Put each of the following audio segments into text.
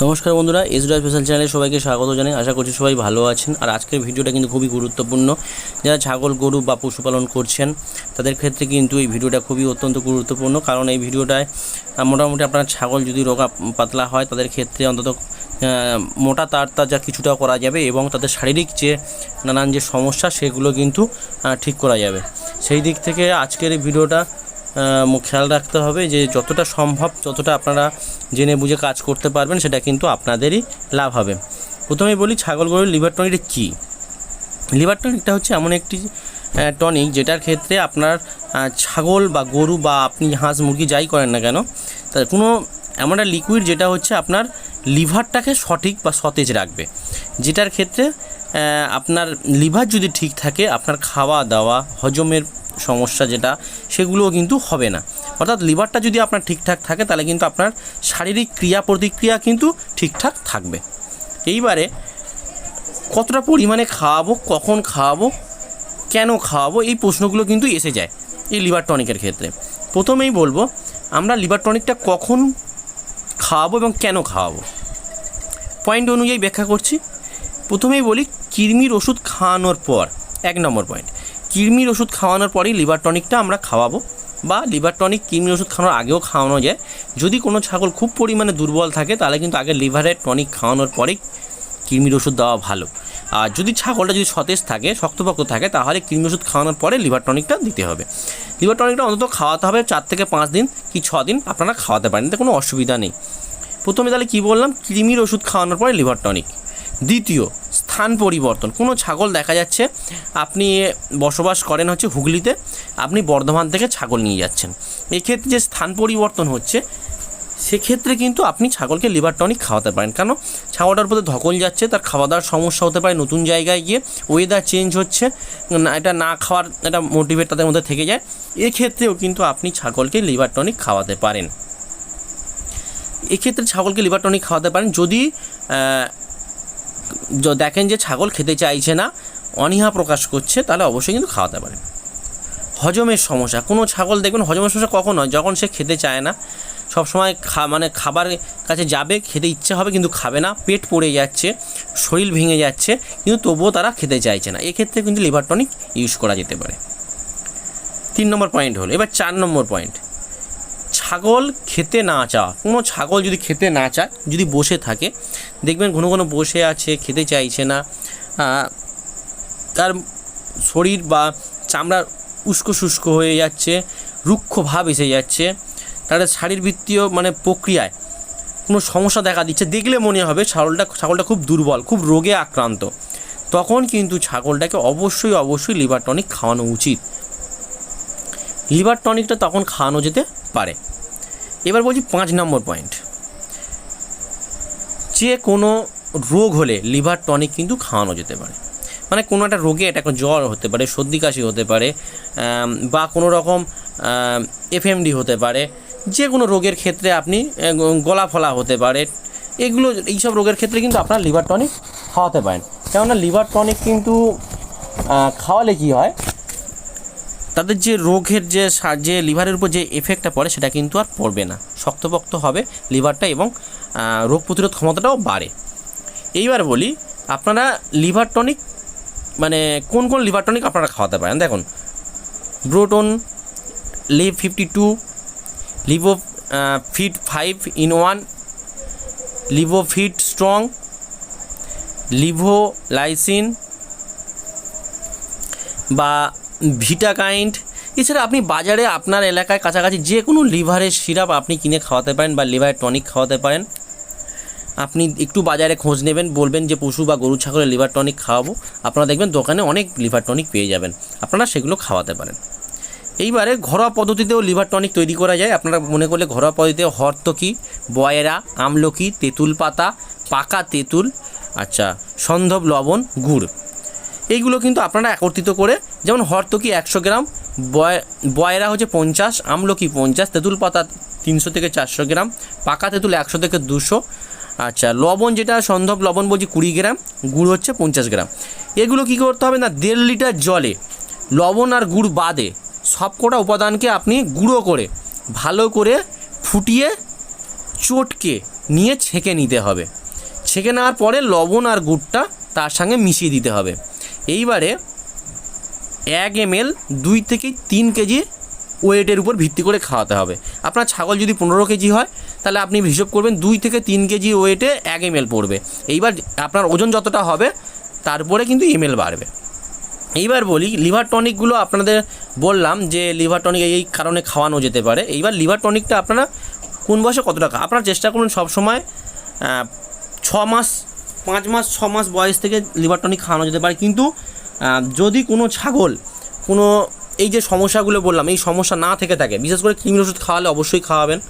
নমস্কার বন্ধুরা, SD special চ্যানেলে সবাইকে স্বাগত জানাই। আশা করছি সবাই ভালো আছেন। আর আজকের ভিডিওটা কিন্তু খুবই গুরুত্বপূর্ণ। যারা ছাগল গরু বা পশুপালন করছেন তাদের ক্ষেত্রে কিন্তু এই ভিডিওটা খুবই অত্যন্ত গুরুত্বপূর্ণ, কারণ এই ভিডিওটায় মোটামুটি আপনার ছাগল যদি রোগা পাতলা হয় তাদের ক্ষেত্রে অন্তত মোটা তাজা কিছুটা করা যাবে এবং তাদের শারীরিক যে নানান যে সমস্যা সেগুলো কিন্তু ঠিক করা যাবে। সেই দিক থেকে আজকের এই ভিডিওটা খেয়াল রাখতে হবে যে যতটা সম্ভব ততটা আপনারা জেনে বুঝে কাজ করতে পারবেন, সেটা কিন্তু আপনাদেরই লাভ হবে। প্রথমেই বলি ছাগল গরুর লিভার টনিকটা কী। লিভার টনিকটা হচ্ছে এমন একটি টনিক যেটার ক্ষেত্রে আপনার ছাগল বা গরু বা আপনি হাঁস মুরগি যাই করেন না কেন, তার কোনো এমন একটা লিকুইড যেটা হচ্ছে আপনার লিভারটাকে সঠিক বা সতেজ রাখবে, যেটার ক্ষেত্রে আপনার লিভার যদি ঠিক থাকে আপনার খাওয়া দাওয়া হজমের সমস্যা যেটা সেগুলোও কিন্তু হবে না। অর্থাৎ লিভারটা যদি আপনার ঠিকঠাক থাকে তাহলে কিন্তু আপনার শারীরিক ক্রিয়া প্রতিক্রিয়া কিন্তু ঠিকঠাক থাকবে। এইবারে কতটা পরিমাণে খাওয়াবো, কখন খাওয়াবো, কেন খাওয়াবো, এই প্রশ্নগুলো কিন্তু এসে যায় এই লিভার টনিকের ক্ষেত্রে। প্রথমেই বলবো আমরা লিভার টনিকটা কখন খাওয়াবো এবং কেন খাওয়াবো, পয়েন্ট অনুযায়ী ব্যাখ্যা করছি। প্রথমেই বলি কৃমির ওষুধ খাওয়ানোর পর, 1 নম্বর পয়েন্ট, কৃমির ওষুধ খাওয়ানোর পরেই লিভার টনিকটা আমরা খাওয়াবো, বা লিভার টনিক কৃমির ওষুধ খাওয়ানোর আগেও খাওয়ানো যায়। যদি কোনো ছাগল খুব পরিমাণে দুর্বল থাকে তাহলে কিন্তু আগে লিভারের টনিক খাওয়ানোর পরেই কৃমির ওষুধ দেওয়া ভালো। আর যদি ছাগলটা যদি সতেজ থাকে, শক্তপোক্ত থাকে, তাহলে কৃমি ওষুধ খাওয়ানোর পরে লিভার টনিকটা দিতে হবে। লিভার টনিকটা অন্তত খাওয়াতে হবে 4 থেকে 5 দিন কি 6 দিন আপনারা খাওয়াতে পারেন, এতে কোনো অসুবিধা নেই। প্রথমে তাহলে কী বললাম, কৃমির ওষুধ খাওয়ানোর পরে লিভার টনিক। দ্বিতীয়, স্থান পরিবর্তন। কোনো ছাগল দেখা যাচ্ছে আপনি বসবাস করেন হচ্ছে হুগলিতে, আপনি বর্ধমান থেকে ছাগল নিয়ে যাচ্ছেন, এক্ষেত্রে যে স্থান পরিবর্তন হচ্ছে সেক্ষেত্রে কিন্তু আপনি ছাগলকে লিভার টনিক খাওয়াতে পারেন। কেন, ছাগলটার উপরে ধকল যাচ্ছে, তার খাওয়া দাওয়ার সমস্যা হতে পারে, নতুন জায়গায় গিয়ে ওয়েদার চেঞ্জ হচ্ছে, এটা না খাওয়ার একটা মোটিভেট তাদের মধ্যে থেকে যায়, এক্ষেত্রেও কিন্তু আপনি ছাগলকে লিভার টনিক খাওয়াতে পারেন। এক্ষেত্রে ছাগলকে লিভার টনিক খাওয়াতে পারেন যদি দেখেন যে ছাগল খেতে চাইছে না, অনীহা প্রকাশ করছে, তাহলে অবশ্যই কিন্তু খাওয়াতে পারেন। হজমের সমস্যা, কোনো ছাগল দেখবেন হজমের সমস্যা কখন হয়, যখন সে খেতে চায় না, সবসময় খাবার কাছে যাবে, খেতে ইচ্ছে হবে কিন্তু খাবে না, পেট পড়ে যাচ্ছে, শরীর ভেঙে যাচ্ছে, কিন্তু তবুও তারা খেতে চাইছে না, এক্ষেত্রে কিন্তু লিভার টনিক ইউজ করা যেতে পারে। 3 নম্বর পয়েন্ট হলো। এবার 4 নম্বর পয়েন্ট, ছাগল খেতে না চাওয়া। কোনো ছাগল যদি খেতে না চায়, যদি বসে থাকে, দেখবেন ঘন ঘন বসে আছে, খেতে চাইছে না, তার শরীর বা চামড়া উস্কো শুষ্ক হয়ে যাচ্ছে, রুক্ষ ভাব এসে যাচ্ছে, তার শারীরবৃত্তীয় প্রক্রিয়ায় কোনো সমস্যা দেখা দিচ্ছে, দেখলে মনে হবে ছাগলটা খুব দুর্বল, খুব রোগে আক্রান্ত, তখন কিন্তু ছাগলটাকে অবশ্যই লিভার টনিক খাওয়ানো উচিত। লিভার টনিকটা তখন খাওয়ানো যেতে পারে। এবার বলছি 5 নম্বর পয়েন্ট, যে কোনো রোগ হলে লিভার টনিক কিন্তু খাওয়ানো যেতে পারে। কোনো একটা রোগে, এটা একটা জ্বর হতে পারে, সর্দি কাশি হতে পারে, বা কোনো রকম এফএমডি হতে পারে, যে কোনো রোগের ক্ষেত্রে আপনি গলা ফলা হতে পারে, এইসব রোগের ক্ষেত্রে কিন্তু আপনার লিভার টনিক খাওয়াতে পারেন। কেননা লিভার টনিক কিন্তু খাওয়ালে কী হয়, তাদের যে রোগের যে লিভারের উপর যে এফেক্টটা পড়ে সেটা কিন্তু আর পড়বে না, শক্তপোক্ত হবে লিভারটা এবং রোগ প্রতিরোধ ক্ষমতাটাও বাড়ে। এইবার বলি আপনারা লিভার টনিক কোন কোন লিভার টনিক আপনারা খাওয়াতে পারেন। দেখুন, Broton, Liv 52, Livo fit 5-in-1, Livo fit strong, Livolysin বা ভিটাকাইন্ড। এছাড়া আপনি বাজারে আপনার এলাকায় কাছাকাছি যে কোনো লিভারের সিরাপ আপনি কিনে খাওয়াতে পারেন বা লিভারের টনিক খাওয়াতে পারেন। আপনি একটু বাজারে খোঁজ নেবেন, বলবেন যে পশু বা গরু ছাগলের লিভার টনিক খাওয়াবো, আপনারা দেখবেন দোকানে অনেক লিভার টনিক পেয়ে যাবেন, আপনারা সেগুলো খাওয়াতে পারেন। এইবারে ঘরোয়া পদ্ধতিতেও লিভার টনিক তৈরি করা যায়। আপনারা মনে করলে ঘরোয়া পদ্ধতিতে হরতকি, বয়রা, আমলকি, তেঁতুল পাতা, পাকা তেঁতুল, সন্ধব লবণ, গুড়, এইগুলো কিন্তু আপনারা একত্রিত করে, যেমন হরতকি 100 গ্রাম, বয়রা হচ্ছে 50, আমলকি 50, তেঁতুল পাতা 300 থেকে 400 গ্রাম, পাকা তেঁতুল 100 থেকে 200, লবণ যেটা সন্ধব লবণ বলছি 20 গ্রাম, গুড় হচ্ছে 50 গ্রাম। এগুলো কী করতে হবে না, 1.5 লিটার জলে লবণ আর গুড় বাদে সবকটা উপাদানকে আপনি গুঁড়ো করে ভালো করে ফুটিয়ে চটকে নিয়ে ছেঁকে নিতে হবে। ছেঁকে নেওয়ার পরে লবণ আর গুড়টা তার সঙ্গে মিশিয়ে দিতে হবে। এইবারে 1 ml 2 থেকে 3 কেজি ওয়েটের উপর ভিত্তি করে খাওয়াতে হবে। আপনার ছাগল যদি 15 কেজি হয় তাহলে আপনি হিসাব করবেন 2 থেকে 3 কেজি ওয়েটে 1 ml পড়বে। এইবার আপনার ওজন যতটা হবে তারপরে কিন্তু ml বাড়বে। এইবার বলি লিভার টনিকগুলো আপনাদের বললাম যে লিভার টনিক এই কারণে খাওয়ানো যেতে পারে। এইবার লিভার টনিকটা আপনারা কোন বয়সে কত টাকা আপনারা চেষ্টা করুন সবসময় 6 মাস 5 মাস 6 মাস বয়স থেকে লিভার টনিক খাওয়ানো যেতে পারে। কিন্তু যদি কোনো ছাগল কোনো এই যে সমস্যাগুলো বললাম এই সমস্যা না থেকে থাকে, বিশেষ করে কৃমির ওষুধ খাওয়ালে অবশ্যই খাওয়াবেন।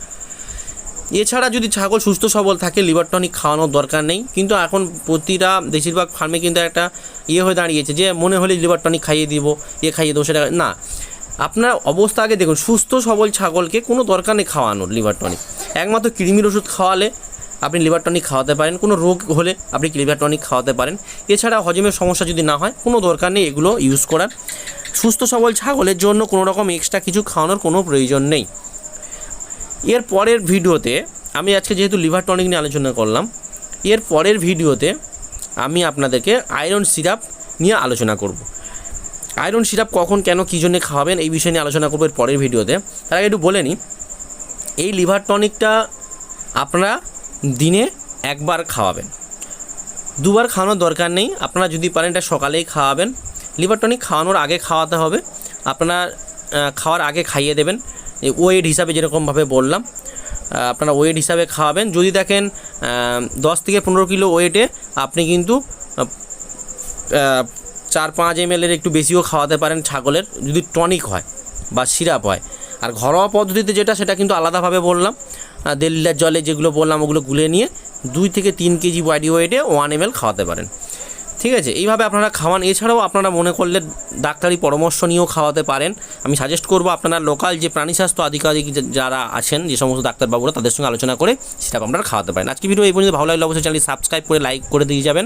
এছাড়া যদি ছাগল সুস্থ সবল থাকে লিভার টনিক খাওয়ানোর দরকার নেই। কিন্তু এখন প্রতিটা বেশিরভাগ ফার্মে কিন্তু একটা হয়ে দাঁড়িয়েছে যে মনে হলে লিভার টনিক খাইয়ে দিব, খাইয়ে দেবো, সেটা না। আপনার অবস্থা আগে দেখুন, সুস্থ সবল ছাগলকে কোনো দরকার নেই খাওয়ানোর লিভার টনিক। একমাত্র কৃমির ওষুধ খাওয়ালে আপনি লিভার টনিক খাওয়াতে পারেন, কোনো রোগ হলে আপনি লিভার টনিক খাওয়াতে পারেন। এছাড়া হজমের সমস্যা যদি না হয় কোনো দরকার নেই এগুলো ইউজ করার। সুস্থ সবল ছাগলের জন্য কোনো রকম এক্সট্রা কিছু খাওয়ানোর কোনো প্রয়োজন নেই। এর পরের ভিডিওতে আমি আজকে যেহেতু লিভার টনিক নিয়ে আলোচনা করলাম, এর পরের ভিডিওতে আমি আপনাদেরকে আয়রন সিরাপ নিয়ে আলোচনা করব। আয়রন সিরাপ কখন কেন কী জন্য খাওয়াবেন এই বিষয় নিয়ে আলোচনা করবো এর পরের ভিডিওতে। তার আগে একটু বলে নিই, এই লিভার টনিকটা আপনারা দিনে 1 বার খাওয়াবেন, 2 বার খাওয়ানোর দরকার নেই। আপনারা যদি পারেন এটা সকালেই খাওয়াবেন। লিভার টনিক খাওয়ানোর আগে খাওয়াতে হবে। আপনারা খাওয়ার আগে খাইয়ে দেবেন ওয়েট হিসাবে, যেরকমভাবে বললাম আপনারা ওয়েট হিসাবে খাওয়াবেন। যদি দেখেন 10 থেকে 15 কিলো ওয়েটে আপনি কিন্তু 4-5 ml একটু বেশিও খাওয়াতে পারেন ছাগলের, যদি টনিক হয় বা সিরাপ হয়। আর ঘরোয়া পদ্ধতিতে যেটা সেটা কিন্তু আলাদাভাবে বললাম, 1.5 লিটার জলে যেগুলো বললাম ওগুলো গুলে নিয়ে 2 থেকে 3 কেজি বডি ওয়েটে 1 ml খাওয়াতে পারেন। ঠিক আছে, এইভাবে আপনারা খাওয়ান। এছাড়াও আপনারা মনে করলে ডাক্তারি পরামর্শ নিয়েও খাওয়াতে পারেন। আমি সাজেস্ট করব আপনারা লোকাল যে প্রাণী স্বাস্থ্য আধিকারিক যারা আছেন, যে সমস্ত ডাক্তারবাবুরা, তাদের সঙ্গে আলোচনা করে সেটা আপনারা খাওয়াতে পারেন। আজকে ভিডিও এই পর্যন্ত ভালো লাগলে অবশ্যই চ্যানেলটি সাবস্ক্রাইব করে লাইক করে দিয়ে যাবেন।